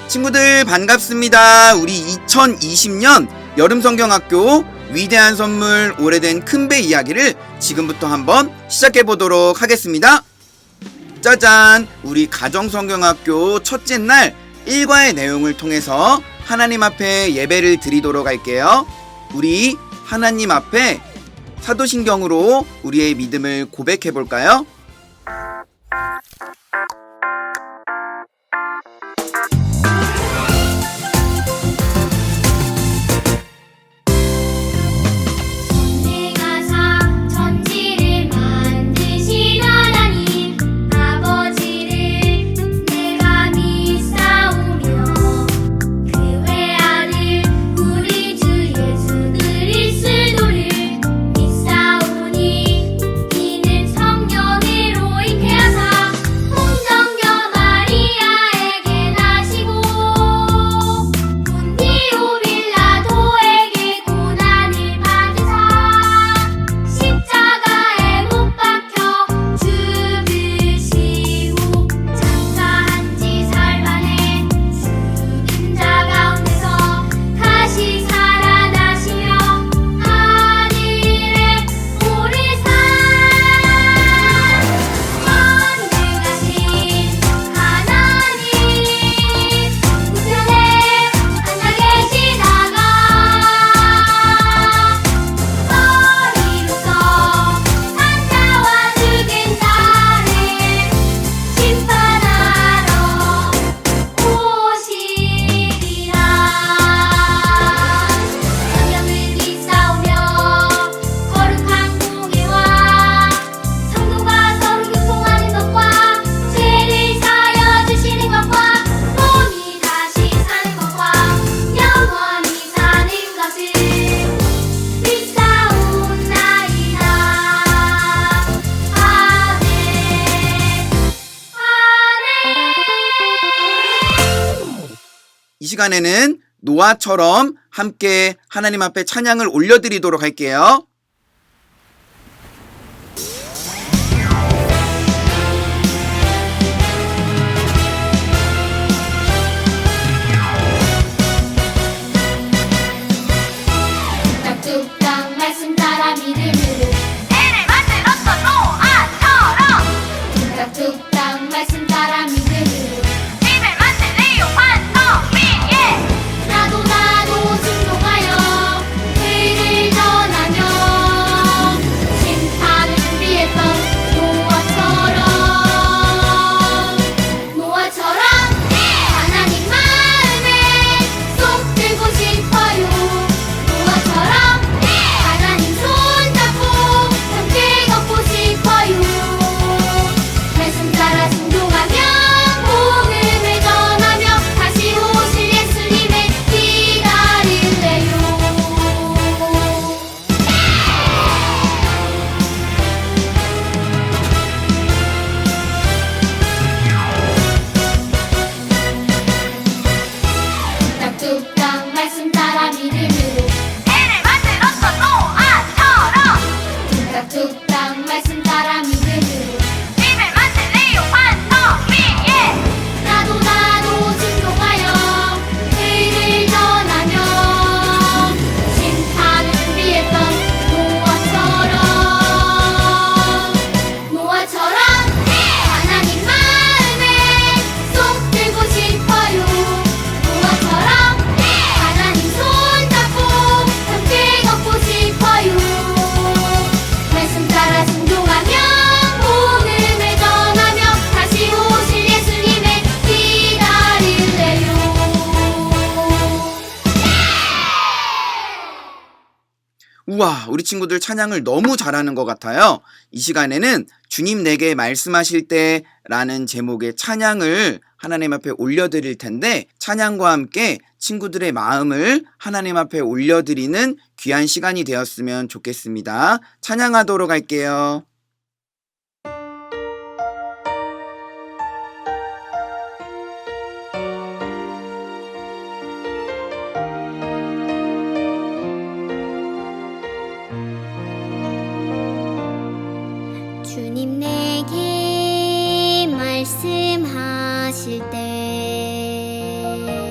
친구들 반갑습니다. 우리 2020년 여름성경학교 위대한 선물 오래된 큰배 이야기를 지금부터 한번 시작해 보도록 하겠습니다. 짜잔! 우리 가정성경학교 첫째 날 1과의 내용을 통해서 하나님 앞에 예배를 드리도록 할게요. 우리 하나님 앞에 사도신경으로 우리의 믿음을 고백해 볼까요? 이 시간에는 노아처럼 함께 하나님 앞에 찬양을 올려드리도록 할게요. 뚝딱뚝딱 말씀 따라 믿음으로 해를 만들었어 노아처럼. 뚝딱뚝딱 말씀 따라 믿음으로 집을 만들래요 반석 위에. 나도 순종하여 의를 전하며 심판을 준비했던 노아처럼 하나님 마음에 쏙 들고 싶어요. 노아처럼 하나님 손잡고 함께 걷고 싶어요. 말씀 따라 순종하며 복음을 전하며 다시 오실 예수님을 기다릴래요. 뚝딱뚝딱 말씀 따라 믿음으로 해를 만들었어 노아처럼. 뚝딱뚝딱 말씀 따라 믿음으로 집을 만들래요 반석 위에. 나도 순종하여 의를 전하며 심판을 준비했던 노아처럼 하나님 마음에 쏙 들고 싶어요. 노아처럼 하나님 손잡고 함께 걷고 싶어요. 말씀 따라 순종하며 복음을 전하며 다시 오실 예수님을 기다릴래요. 우와, 우리 친구들 찬양을 너무 잘하는 것 같아요. 이 시간에는 주님 내게 말씀하실 때 라는 제목의 찬양을 하나님 앞에 올려드릴 텐데, 찬양과 함께 친구들의 마음을 하나님 앞에 올려드리는 귀한 시간이 되었으면 좋겠습니다. 찬양하도록 할게요. 주님 내게 말씀하실 때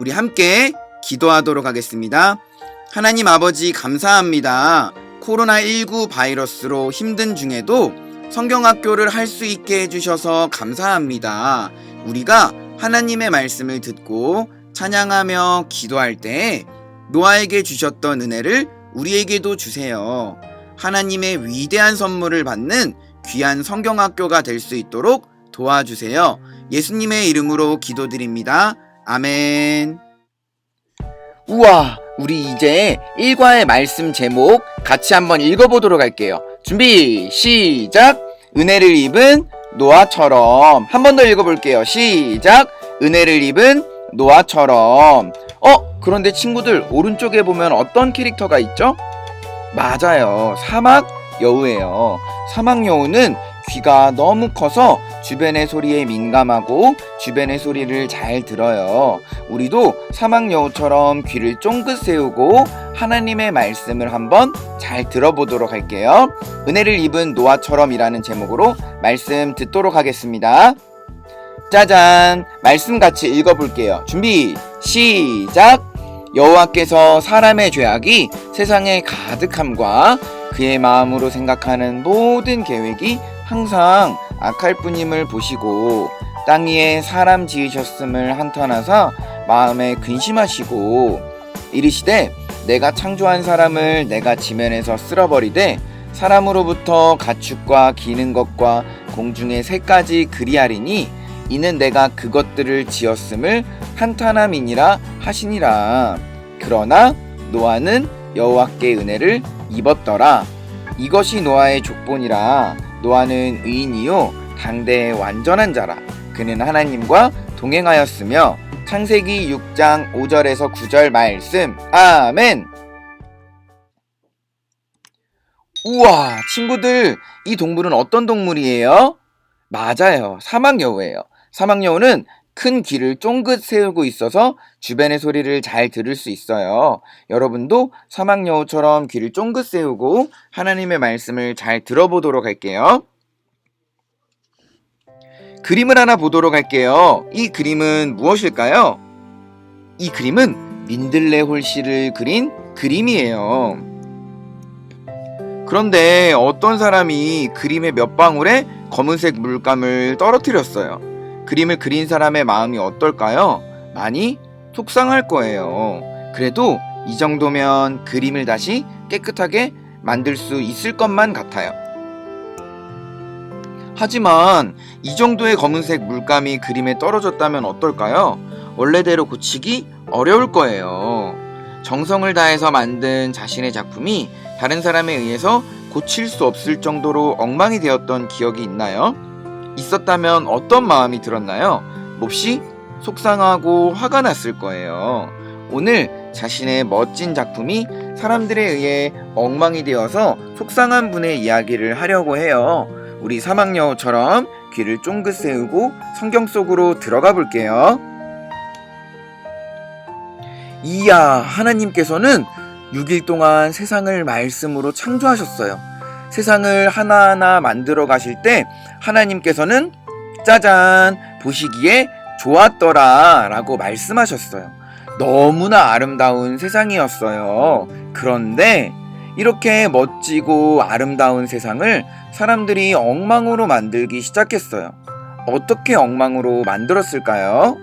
우리 함께 기도하도록 하겠습니다. 하나님 아버지 감사합니다. 코로나19 바이러스로 힘든 중에도 성경학교를 할 수 있게 해주셔서 감사합니다. 우리가 하나님의 말씀을 듣고 찬양하며 기도할 때 노아에게 주셨던 은혜를 우리에게도 주세요. 하나님의 위대한 선물을 받는 귀한 성경학교가 될 수 있도록 도와주세요. 예수님의 이름으로 기도드립니다. 아멘. 우와, 우리 이제 1과의 말씀 제목 같이 한번 읽어보도록 할게요. 준비, 시작! 은혜를 입은 노아처럼. 한 번 더 읽어볼게요. 시작! 은혜를 입은 노아처럼. 그런데 친구들, 오른쪽에 보면 어떤 캐릭터가 있죠? 맞아요. 사막 여우예요. 사막 여우는 귀가 너무 커서 주변의 소리에 민감하고 주변의 소리를 잘 들어요. 우리도 사막 여우처럼 귀를 쫑긋 세우고 하나님의 말씀을 한번 잘 들어보도록 할게요. 은혜를 입은 노아처럼이라는 제목으로 말씀 듣도록 하겠습니다. 짜잔! 말씀 같이 읽어볼게요. 준비, 시작! 여호와께서 사람의 죄악이 세상에 가득함과 그의 마음으로 생각하는 모든 계획이 항상 악할 뿐임을 보시고 땅 위에 사람 지으셨음을 한탄하사 마음에 근심하시고 이르시되 내가 창조한 사람을 내가 지면에서 쓸어버리되 사람으로부터 가축과 기는 것과 공중의 새까지 그리하리니 이는 내가 그것들을 지었음을 한탄함이니라 하시니라. 그러나 노아는 여호와께 은혜를 입었더라. 이것이 노아의 족본이라. 노아는 의인이요 당대의 완전한 자라. 그는 하나님과 동행하였으며. 창세기 6장 5절에서 9절 말씀. 아멘. 우와, 친구들, 이 동물은 어떤 동물이에요? 맞아요, 사막여우예요. 사막여우는 큰 귀를 쫑긋 세우고 있어서 주변의 소리를 잘 들을 수 있어요. 여러분도 사막여우처럼 귀를 쫑긋 세우고 하나님의 말씀을 잘 들어보도록 할게요. 그림을 하나 보도록 할게요. 이 그림은 무엇일까요? 이 그림은 민들레 홀씨를 그린 그림이에요. 그런데 어떤 사람이 그림의 몇 방울에 검은색 물감을 떨어뜨렸어요. 그림을 그린 사람의 마음이 어떨까요? 많이 속상할 거예요. 그래도 이 정도면 그림을 다시 깨끗하게 만들 수 있을 것만 같아요. 하지만 이 정도의 검은색 물감이 그림에 떨어졌다면 어떨까요? 원래대로 고치기 어려울 거예요. 정성을 다해서 만든 자신의 작품이 다른 사람에 의해서 고칠 수 없을 정도로 엉망이 되었던 기억이 있나요? 있었다면 어떤 마음이 들었나요? 몹시 속상하고 화가 났을 거예요. 오늘 자신의 멋진 작품이 사람들에 의해 엉망이 되어서 속상한 분의 이야기를 하려고 해요. 우리 사막여우처럼 귀를 쫑긋 세우고 성경 속으로 들어가 볼게요. 이야, 하나님께서는 6일 동안 세상을 말씀으로 창조하셨어요. 세상을 하나하나 만들어 가실 때 하나님께서는 짜잔, 보시기에 좋았더라 라고 말씀하셨어요. 너무나 아름다운 세상이었어요. 그런데 이렇게 멋지고 아름다운 세상을 사람들이 엉망으로 만들기 시작했어요. 어떻게 엉망으로 만들었을까요?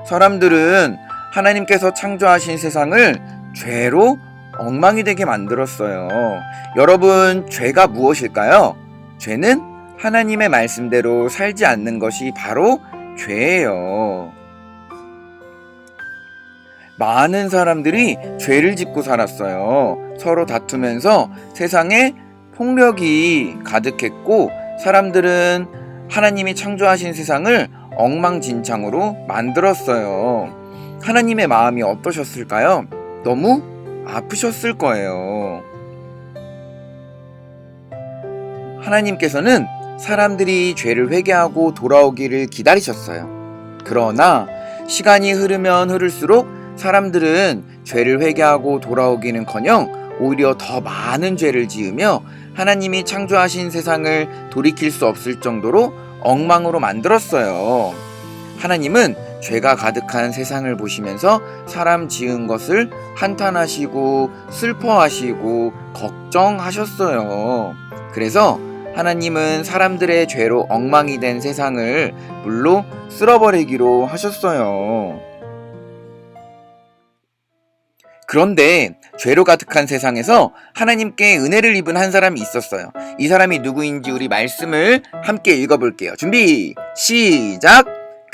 사람들은 하나님께서 창조하신 세상을 죄로 엉망이 되게 만들었어요. 여러분, 죄가 무엇일까요? 죄는 하나님의 말씀대로 살지 않는 것이 바로 죄예요. 많은 사람들이 죄를 짓고 살았어요. 서로 다투면서 세상에 폭력이 가득했고 사람들은 하나님이 창조하신 세상을 엉망진창으로 만들었어요. 하나님의 마음이 어떠셨을까요? 너무 아프셨을 거예요. 하나님께서는 사람들이 죄를 회개하고 돌아오기를 기다리셨어요. 그러나 시간이 흐르면 흐를수록 사람들은 죄를 회개하고 돌아오기는커녕 오히려 더 많은 죄를 지으며 하나님이 창조하신 세상을 돌이킬 수 없을 정도로 엉망으로 만들었어요. 하나님은 죄가 가득한 세상을 보시면서 사람 지은 것을 한탄하시고 슬퍼하시고 걱정하셨어요. 그래서 하나님은 사람들의 죄로 엉망이 된 세상을 물로 쓸어버리기로 하셨어요. 그런데 죄로 가득한 세상에서 하나님께 은혜를 입은 한 사람이 있었어요. 이 사람이 누구인지 우리 말씀을 함께 읽어볼게요. 준비, 시작!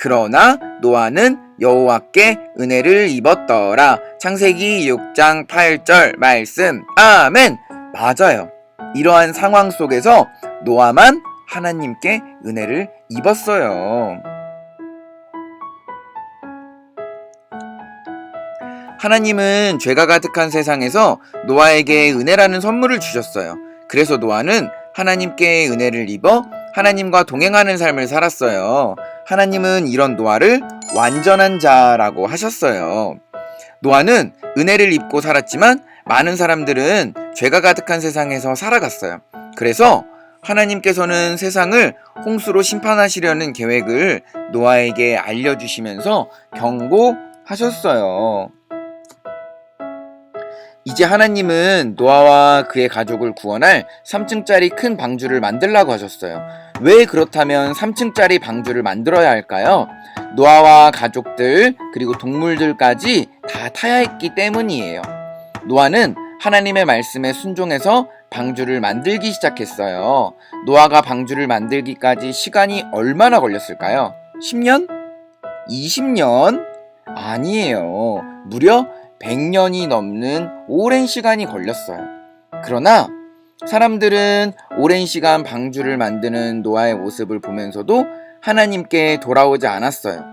그러나 노아는 여호와께 은혜를 입었더라. 창세기 6장 8절 말씀. 아멘! 맞아요. 이러한 상황 속에서 노아만 하나님께 은혜를 입었어요. 하나님은 죄가 가득한 세상에서 노아에게 은혜라는 선물을 주셨어요. 그래서 노아는 하나님께 은혜를 입어 하나님과 동행하는 삶을 살았어요. 하나님은 이런 노아를 완전한 자라고 하셨어요. 노아는 은혜를 입고 살았지만 많은 사람들은 죄가 가득한 세상에서 살아갔어요. 그래서 하나님께서는 세상을 홍수로 심판하시려는 계획을 노아에게 알려주시면서 경고하셨어요. 이제 하나님은 노아와 그의 가족을 구원할 3층짜리 큰 방주를 만들라고 하셨어요. 왜 그렇다면 3층짜리 방주를 만들어야 할까요? 노아와 가족들 그리고 동물들까지 다 타야 했기 때문이에요. 노아는 하나님의 말씀에 순종해서 방주를 만들기 시작했어요. 노아가 방주를 만들기까지 시간이 얼마나 걸렸을까요? 10년? 20년? 아니에요. 무려 100년이 넘는 오랜 시간이 걸렸어요. 그러나 사람들은 오랜 시간 방주를 만드는 노아의 모습을 보면서도 하나님께 돌아오지 않았어요.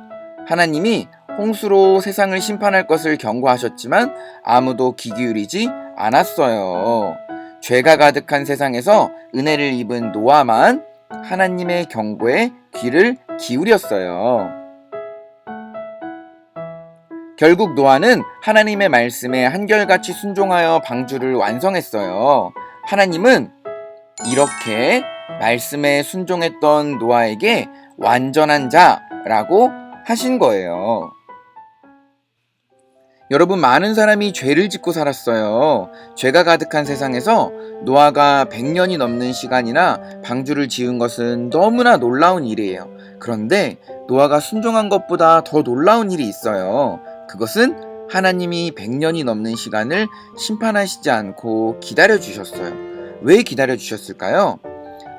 하나님이 홍수로 세상을 심판할 것을 경고하셨지만 아무도 귀 기울이지 않았어요. 죄가 가득한 세상에서 은혜를 입은 노아만 하나님의 경고에 귀를 기울였어요. 결국 노아는 하나님의 말씀에 한결같이 순종하여 방주를 완성했어요. 하나님은 이렇게 말씀에 순종했던 노아에게 완전한 자라고 하신 거예요. 여러분, 많은 사람이 죄를 짓고 살았어요. 죄가 가득한 세상에서 노아가 100년이 넘는 시간이나 방주를 지은 것은 너무나 놀라운 일이에요. 그런데 노아가 순종한 것보다 더 놀라운 일이 있어요. 그것은 하나님이 100년이 넘는 시간을 심판하시지 않고 기다려주셨어요. 왜 기다려주셨을까요?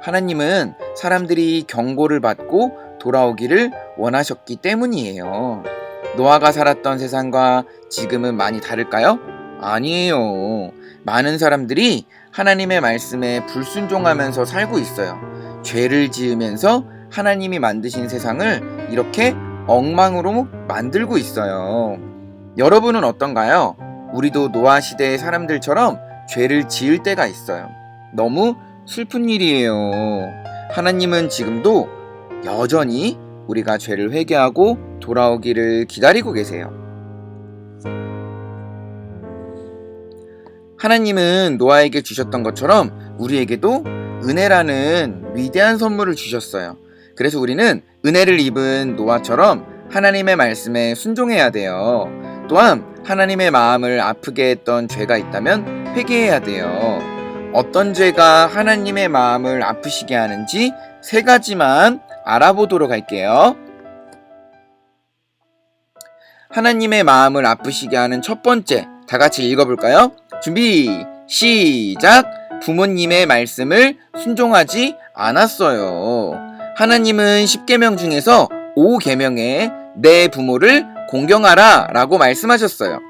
하나님은 사람들이 경고를 받고 돌아오기를 원하셨기 때문이에요. 노아가 살았던 세상과 지금은 많이 다를까요? 아니에요. 많은 사람들이 하나님의 말씀에 불순종하면서 살고 있어요. 죄를 지으면서 하나님이 만드신 세상을 이렇게 엉망으로 만들고 있어요. 여러분은 어떤가요? 우리도 노아 시대의 사람들처럼 죄를 지을 때가 있어요. 너무 슬픈 일이에요. 하나님은 지금도 여전히 우리가 죄를 회개하고 돌아오기를 기다리고 계세요. 하나님은 노아에게 주셨던 것처럼 우리에게도 은혜라는 위대한 선물을 주셨어요. 그래서 우리는 은혜를 입은 노아처럼 하나님의 말씀에 순종해야 돼요. 또한 하나님의 마음을 아프게 했던 죄가 있다면 회개해야 돼요. 어떤 죄가 하나님의 마음을 아프시게 하는지 3가지만 알아보도록 할게요. 하나님의 마음을 아프시게 하는 첫 번째, 다 같이 읽어볼까요? 준비, 시작! 부모님의 말씀을 순종하지 않았어요. 하나님은 10계명 중에서 5계명에 내 부모를 공경하라 라고 말씀하셨어요.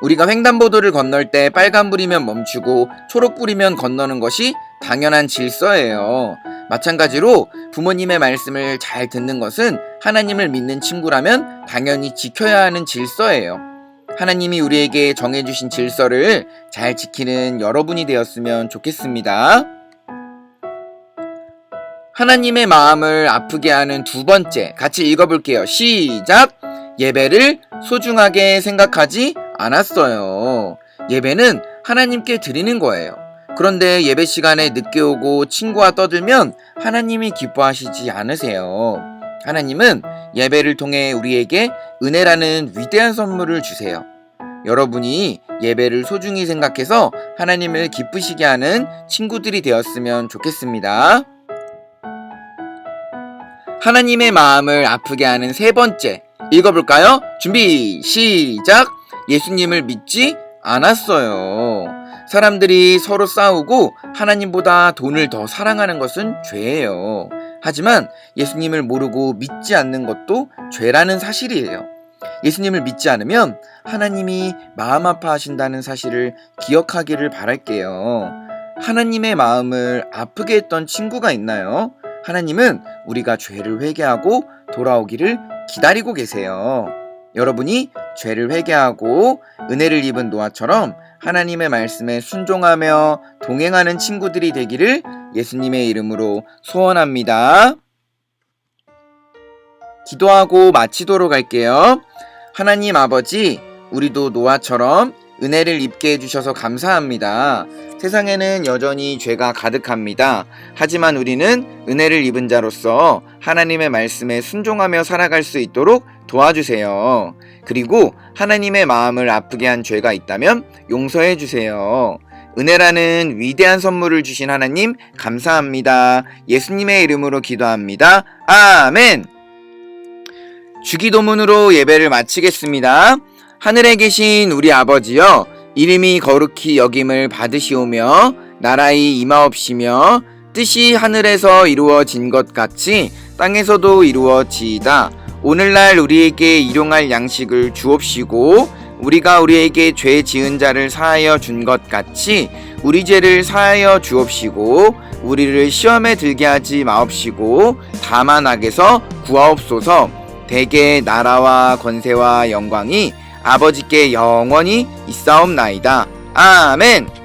우리가 횡단보도를 건널 때 빨간불이면 멈추고 초록불이면 건너는 것이 당연한 질서예요. 마찬가지로 부모님의 말씀을 잘 듣는 것은 하나님을 믿는 친구라면 당연히 지켜야 하는 질서예요. 하나님이 우리에게 정해주신 질서를 잘 지키는 여러분이 되었으면 좋겠습니다. 하나님의 마음을 아프게 하는 두 번째, 같이 읽어볼게요. 시작! 예배를 소중하게 생각하지 않았어요. 예배는 하나님께 드리는 거예요. 그런데 예배 시간에 늦게 오고 친구와 떠들면 하나님이 기뻐하시지 않으세요. 하나님은 예배를 통해 우리에게 은혜라는 위대한 선물을 주세요. 여러분이 예배를 소중히 생각해서 하나님을 기쁘시게 하는 친구들이 되었으면 좋겠습니다. 하나님의 마음을 아프게 하는 세 번째, 읽어볼까요? 준비, 시작! 예수님을 믿지 않았어요. 사람들이 서로 싸우고 하나님보다 돈을 더 사랑하는 것은 죄예요. 하지만 예수님을 모르고 믿지 않는 것도 죄라는 사실이에요. 예수님을 믿지 않으면 하나님이 마음 아파하신다는 사실을 기억하기를 바랄게요. 하나님의 마음을 아프게 했던 친구가 있나요? 하나님은 우리가 죄를 회개하고 돌아오기를 기다리고 계세요. 여러분이 죄를 회개하고 은혜를 입은 노아처럼 하나님의 말씀에 순종하며 동행하는 친구들이 되기를 예수님의 이름으로 소원합니다. 기도하고 마치도록 할게요. 하나님 아버지, 우리도 노아처럼 은혜를 입게 해주셔서 감사합니다. 세상에는 여전히 죄가 가득합니다. 하지만 우리는 은혜를 입은 자로서 하나님의 말씀에 순종하며 살아갈 수 있도록 도와주세요. 그리고 하나님의 마음을 아프게 한 죄가 있다면 용서해 주세요. 은혜라는 위대한 선물을 주신 하나님 감사합니다. 예수님의 이름으로 기도합니다. 아멘. 주기도문으로 예배를 마치겠습니다. 하늘에 계신 우리 아버지여, 이름이 거룩히 여김을 받으시오며 나라의 임하옵시며 뜻이 하늘에서 이루어진 것 같이 땅에서도 이루어지이다. 오늘날 우리에게 일용할 양식을 주옵시고 우리가 우리에게 죄 지은 자를 사하여 준 것 같이 우리 죄를 사하여 주옵시고 우리를 시험에 들게 하지 마옵시고 다만 악에서 구하옵소서. 대개 나라와 권세와 영광이 아버지께 영원히 있사옵나이다. 아멘.